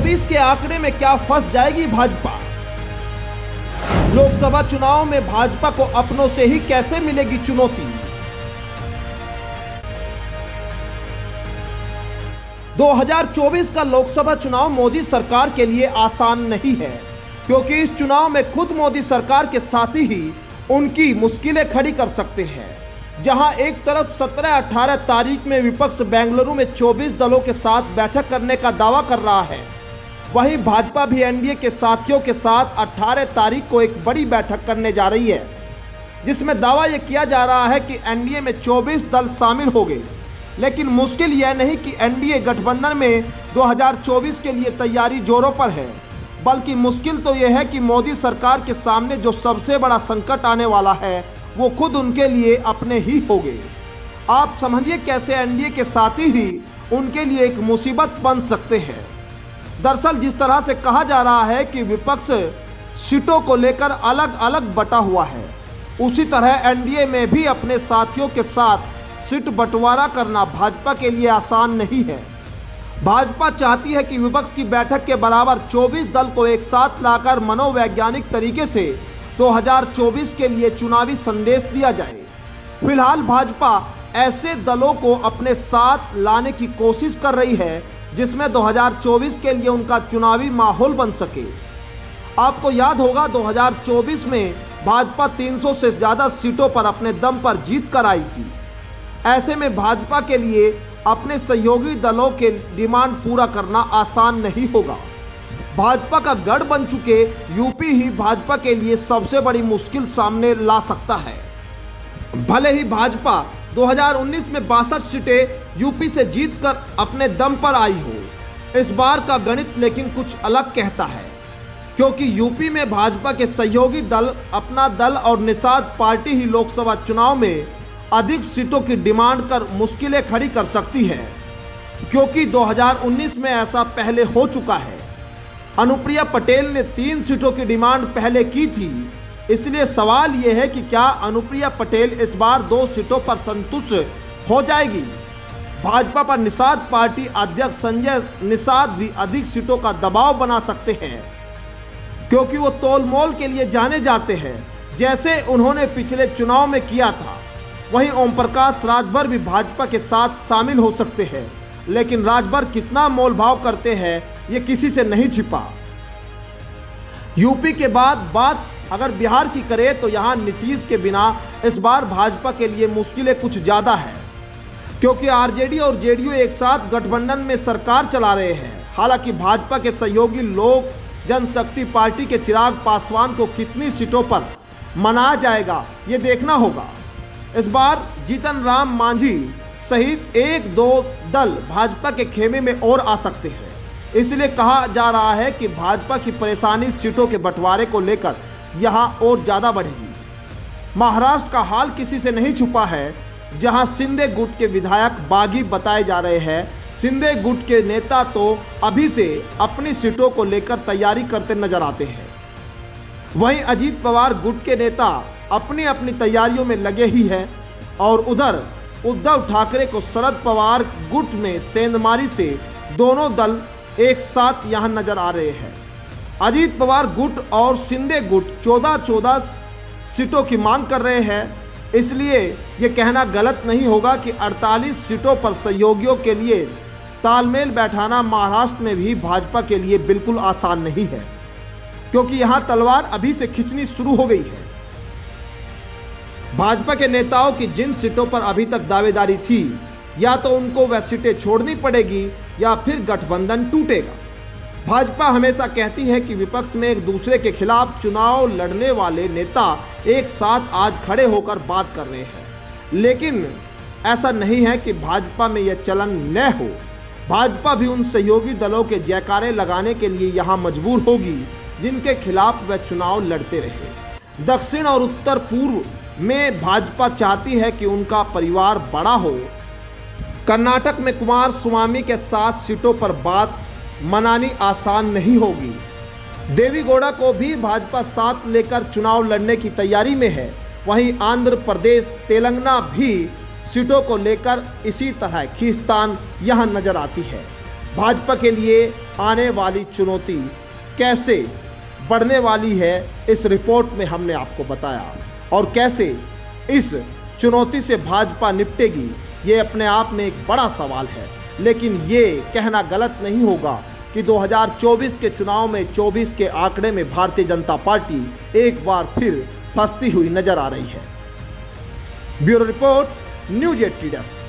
2024 के आंकड़े में क्या फंस जाएगी भाजपा? लोकसभा चुनाव में भाजपा को अपनों से ही कैसे मिलेगी चुनौती? 2024 का लोकसभा चुनाव मोदी सरकार के लिए आसान नहीं है, क्योंकि इस चुनाव में खुद मोदी सरकार के साथी ही उनकी मुश्किलें खड़ी कर सकते हैं। जहां एक तरफ 17-18 तारीख में विपक्ष बेंगलुरु में 24 दलों के साथ बैठक करने का दावा कर रहा है, वहीं भाजपा भी एनडीए के साथियों के साथ 18 तारीख को एक बड़ी बैठक करने जा रही है, जिसमें दावा यह किया जा रहा है कि एनडीए में 24 दल शामिल हो गए। लेकिन मुश्किल यह नहीं कि एनडीए गठबंधन में 2024 के लिए तैयारी जोरों पर है, बल्कि मुश्किल तो यह है कि मोदी सरकार के सामने जो सबसे बड़ा संकट आने वाला है वो खुद उनके लिए अपने ही होंगे। आप समझिए कैसे एनडीए के साथी ही उनके लिए एक मुसीबत बन सकते हैं। दरअसल जिस तरह से कहा जा रहा है कि विपक्ष सीटों को लेकर अलग अलग बटा हुआ है, उसी तरह एनडीए में भी अपने साथियों के साथ सीट बंटवारा करना भाजपा के लिए आसान नहीं है। भाजपा चाहती है कि विपक्ष की बैठक के बराबर 24 दल को एक साथ लाकर मनोवैज्ञानिक तरीके से 2024 के लिए चुनावी संदेश दिया जाए। फिलहाल भाजपा ऐसे दलों को अपने साथ लाने की कोशिश कर रही है जिसमें 2024 के लिए उनका चुनावी माहौल बन सके। आपको याद होगा 2024 में भाजपा 300 से ज़्यादा सीटों पर अपने दम पर जीत कर आई थी। ऐसे में भाजपा के लिए अपने सहयोगी दलों के डिमांड पूरा करना आसान नहीं होगा। भाजपा का गढ़ बन चुके यूपी ही भाजपा के लिए सबसे बड़ी मुश्किल सामने ला सकता है। भले ही भाजपा 2019 में 62 सीटें यूपी से जीतकर अपने दम पर आई हो, इस बार का गणित लेकिन कुछ अलग कहता है, क्योंकि यूपी में भाजपा के सहयोगी दल अपना दल और निषाद पार्टी ही लोकसभा चुनाव में अधिक सीटों की डिमांड कर मुश्किलें खड़ी कर सकती है, क्योंकि 2019 में ऐसा पहले हो चुका है। अनुप्रिया पटेल ने 3 सीटों की डिमांड पहले की थी, इसलिए सवाल यह है कि क्या अनुप्रिया पटेल इस बार 2 सीटों पर संतुष्ट हो जाएगी? भाजपा पर निषाद पार्टी अध्यक्ष संजय निषाद भी अधिक सीटों का दबाव बना सकते हैं, क्योंकि वो तोलमोल के लिए जाने जाते हैं, जैसे उन्होंने पिछले चुनाव में किया था। वहीं ओम प्रकाश राजभर भी भाजपा के साथ शामिल हो सकते हैं, लेकिन राजभर कितना मोल भाव करते हैं ये किसी से नहीं छिपा। यूपी के बाद बात अगर बिहार की करें तो यहाँ नीतीश के बिना इस बार भाजपा के लिए मुश्किलें कुछ ज़्यादा है, क्योंकि आरजेडी और जेडीयू एक साथ गठबंधन में सरकार चला रहे हैं। हालांकि भाजपा के सहयोगी लोक जनशक्ति पार्टी के चिराग पासवान को कितनी सीटों पर मनाया जाएगा ये देखना होगा। इस बार जीतन राम मांझी सहित 1-2 दल भाजपा के खेमे में और आ सकते हैं, इसलिए कहा जा रहा है कि भाजपा की परेशानी सीटों के बंटवारे को लेकर यहां और ज़्यादा बढ़ेगी। महाराष्ट्र का हाल किसी से नहीं छुपा है, जहां शिंदे गुट के विधायक बागी बताए जा रहे हैं। शिंदे गुट के नेता तो अभी से अपनी सीटों को लेकर तैयारी करते नजर आते हैं। वहीं अजीत पवार गुट के नेता अपनी अपनी तैयारियों में लगे ही हैं, और उधर उद्धव ठाकरे को शरद पवार गुट में सेंधमारी से दोनों दल एक साथ यहां नजर आ रहे हैं। अजीत पवार गुट और शिंदे गुट 14-14 सीटों की मांग कर रहे हैं, इसलिए ये कहना गलत नहीं होगा कि 48 सीटों पर सहयोगियों के लिए तालमेल बैठाना महाराष्ट्र में भी भाजपा के लिए बिल्कुल आसान नहीं है, क्योंकि यहां तलवार अभी से खिंचनी शुरू हो गई है। भाजपा के नेताओं की जिन सीटों पर अभी तक दावेदारी थी, या तो उनको वह सीटें छोड़नी पड़ेगी या फिर गठबंधन टूटेगा। भाजपा हमेशा कहती है कि विपक्ष में एक दूसरे के खिलाफ चुनाव लड़ने वाले नेता एक साथ आज खड़े होकर बात कर रहे हैं, लेकिन ऐसा नहीं है कि भाजपा में यह चलन न हो। भाजपा भी उन सहयोगी दलों के जयकारे लगाने के लिए यहाँ मजबूर होगी जिनके खिलाफ वह चुनाव लड़ते रहे। दक्षिण और उत्तर पूर्व में भाजपा चाहती है कि उनका परिवार बड़ा हो। कर्नाटक में कुमार स्वामी के 7 सीटों पर बात मनानी आसान नहीं होगी। देवेगौड़ा को भी भाजपा साथ लेकर चुनाव लड़ने की तैयारी में है। वहीं आंध्र प्रदेश, तेलंगाना भी सीटों को लेकर इसी तरह खींचतान यहां नजर आती है। भाजपा के लिए आने वाली चुनौती कैसे बढ़ने वाली है, इस रिपोर्ट में हमने आपको बताया। और कैसे इस चुनौती से भाजपा निपटेगी, ये अपने आप में एक बड़ा सवाल है। लेकिन ये कहना गलत नहीं होगा कि 2024 के चुनाव में 24 के आंकड़े में भारतीय जनता पार्टी एक बार फिर फंसती हुई नजर आ रही है। Bureau report, news 80 desk.